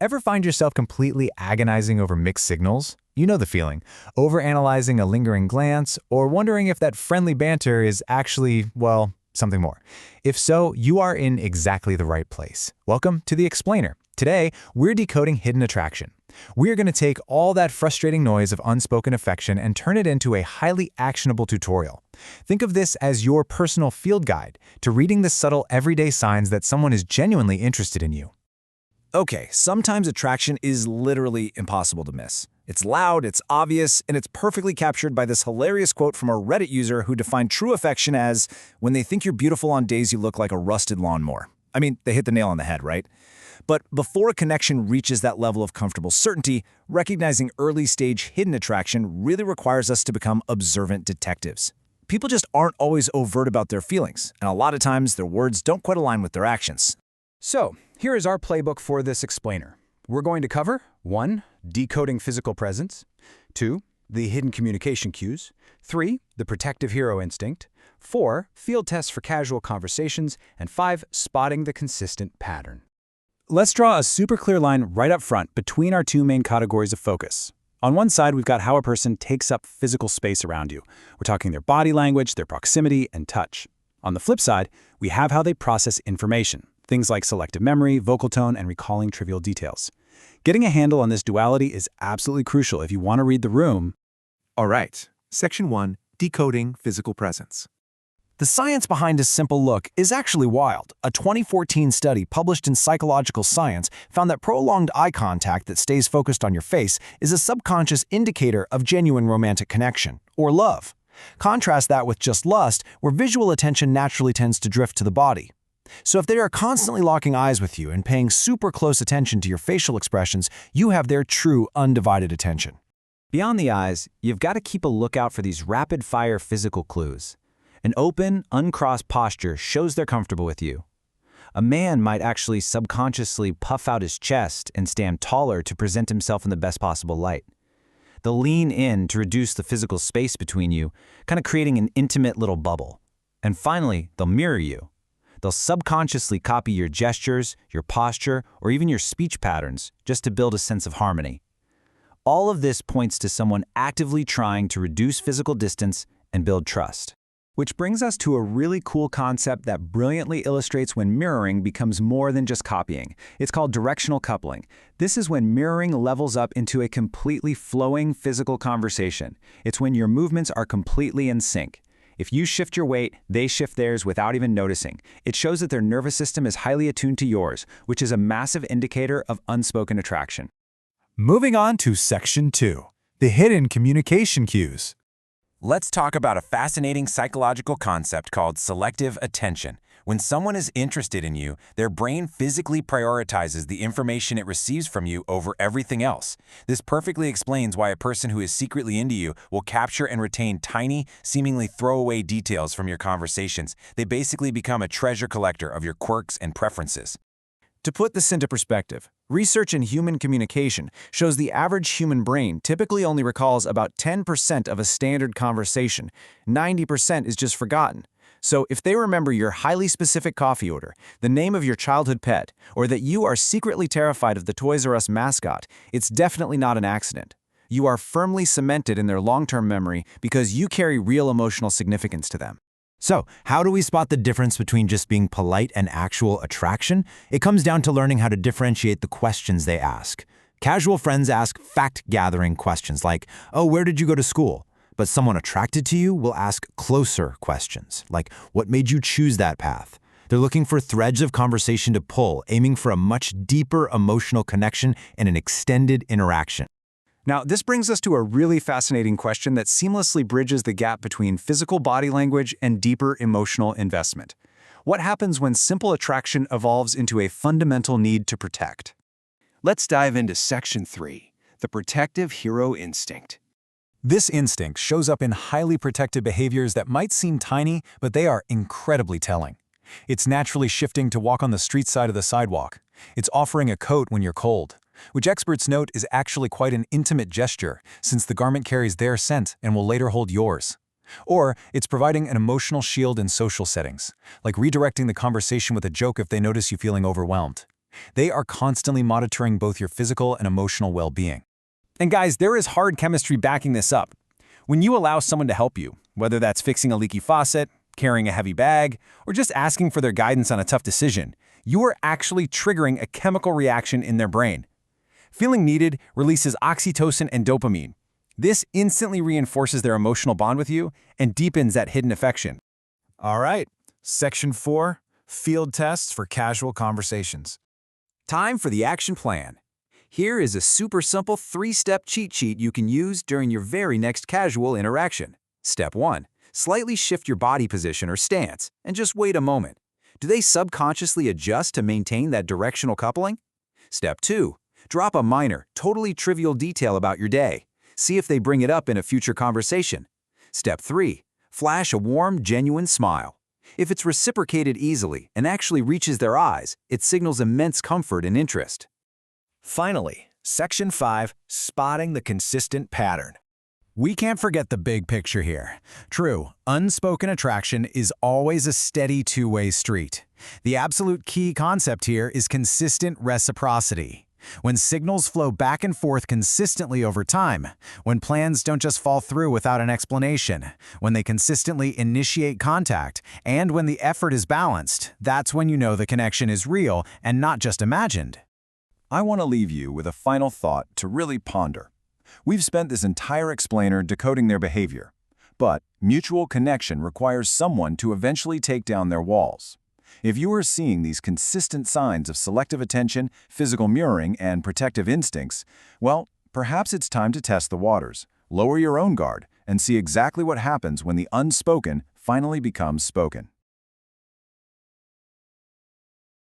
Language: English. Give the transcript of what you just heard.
Ever find yourself completely agonizing over mixed signals? You know the feeling. Overanalyzing a lingering glance, or wondering if that friendly banter is actually, well, something more. If so, you are in exactly the right place. Welcome to The Explainer. Today, we're decoding hidden attraction. We're going to take all that frustrating noise of unspoken affection and turn it into a highly actionable tutorial. Think of this as your personal field guide to reading the subtle everyday signs that someone is genuinely interested in you. Okay, sometimes attraction is literally impossible to miss. It's loud, it's obvious, and it's perfectly captured by this hilarious quote from a Reddit user who defined true affection as when they think you're beautiful on days you look like a rusted lawnmower. I mean, they hit the nail on the head, right? But before a connection reaches that level of comfortable certainty, recognizing early-stage hidden attraction really requires us to become observant detectives. People just aren't always overt about their feelings, and a lot of times their words don't quite align with their actions. So, here is our playbook for this explainer. We're going to cover 1. Decoding physical presence, 2. The hidden communication cues, 3. The protective hero instinct, 4. Field tests for casual conversations, and 5. Spotting the consistent pattern. Let's draw a super clear line right up front between our two main categories of focus. On one side, we've got how a person takes up physical space around you. We're talking their body language, their proximity, and touch. On the flip side, we have how they process information. Things like selective memory, vocal tone, and recalling trivial details. Getting a handle on this duality is absolutely crucial if you want to read the room. All right, Section 1, Decoding Physical Presence. The science behind a simple look is actually wild. A 2014 study published in Psychological Science found that prolonged eye contact that stays focused on your face is a subconscious indicator of genuine romantic connection, or love. Contrast that with just lust, where visual attention naturally tends to drift to the body. So if they are constantly locking eyes with you and paying super close attention to your facial expressions, you have their true undivided attention. Beyond the eyes, you've got to keep a lookout for these rapid-fire physical clues. An open, uncrossed posture shows they're comfortable with you. A man might actually subconsciously puff out his chest and stand taller to present himself in the best possible light. They'll lean in to reduce the physical space between you, kind of creating an intimate little bubble. And finally, they'll mirror you. They'll subconsciously copy your gestures, your posture, or even your speech patterns just to build a sense of harmony. All of this points to someone actively trying to reduce physical distance and build trust. Which brings us to a really cool concept that brilliantly illustrates when mirroring becomes more than just copying. It's called directional coupling. This is when mirroring levels up into a completely flowing physical conversation. It's when your movements are completely in sync. If you shift your weight, they shift theirs without even noticing. It shows that their nervous system is highly attuned to yours, which is a massive indicator of unspoken attraction. Moving on to Section 2, the hidden communication cues. Let's talk about a fascinating psychological concept called selective attention. When someone is interested in you, their brain physically prioritizes the information it receives from you over everything else. This perfectly explains why a person who is secretly into you will capture and retain tiny, seemingly throwaway details from your conversations. They basically become a treasure collector of your quirks and preferences. To put this into perspective, research in human communication shows the average human brain typically only recalls about 10% of a standard conversation. 90% is just forgotten. So if they remember your highly specific coffee order, the name of your childhood pet, or that you are secretly terrified of the Toys R Us mascot, it's definitely not an accident. You are firmly cemented in their long-term memory because you carry real emotional significance to them. So, how do we spot the difference between just being polite and actual attraction? It comes down to learning how to differentiate the questions they ask. Casual friends ask fact-gathering questions like, "Oh, where did you go to school?" But someone attracted to you will ask closer questions, like, "What made you choose that path?" They're looking for threads of conversation to pull, aiming for a much deeper emotional connection and an extended interaction. Now, this brings us to a really fascinating question that seamlessly bridges the gap between physical body language and deeper emotional investment. What happens when simple attraction evolves into a fundamental need to protect? Let's dive into Section 3, the protective hero instinct. This instinct shows up in highly protective behaviors that might seem tiny, but they are incredibly telling. It's naturally shifting to walk on the street side of the sidewalk. It's offering a coat when you're cold, which experts note is actually quite an intimate gesture since the garment carries their scent and will later hold yours. Or it's providing an emotional shield in social settings, like redirecting the conversation with a joke if they notice you feeling overwhelmed. They are constantly monitoring both your physical and emotional well-being. And guys, there is hard chemistry backing this up. When you allow someone to help you, whether that's fixing a leaky faucet, carrying a heavy bag, or just asking for their guidance on a tough decision, you are actually triggering a chemical reaction in their brain. Feeling needed releases oxytocin and dopamine. This instantly reinforces their emotional bond with you and deepens that hidden affection. All right, Section 4, Field Tests for Casual Conversations. Time for the action plan. Here is a super simple 3-step cheat sheet you can use during your very next casual interaction. Step 1. Slightly shift your body position or stance, and just wait a moment. Do they subconsciously adjust to maintain that directional coupling? Step 2. Drop a minor, totally trivial detail about your day. See if they bring it up in a future conversation. Step 3. Flash a warm, genuine smile. If it's reciprocated easily and actually reaches their eyes, it signals immense comfort and interest. Finally, Section 5, Spotting the Consistent Pattern. We can't forget the big picture here. True, unspoken attraction is always a steady two-way street. The absolute key concept here is consistent reciprocity. When signals flow back and forth consistently over time, when plans don't just fall through without an explanation, when they consistently initiate contact, and when the effort is balanced, that's when you know the connection is real and not just imagined. I want to leave you with a final thought to really ponder. We've spent this entire explainer decoding their behavior, but mutual connection requires someone to eventually take down their walls. If you are seeing these consistent signs of selective attention, physical mirroring, and protective instincts, well, perhaps it's time to test the waters, lower your own guard, and see exactly what happens when the unspoken finally becomes spoken.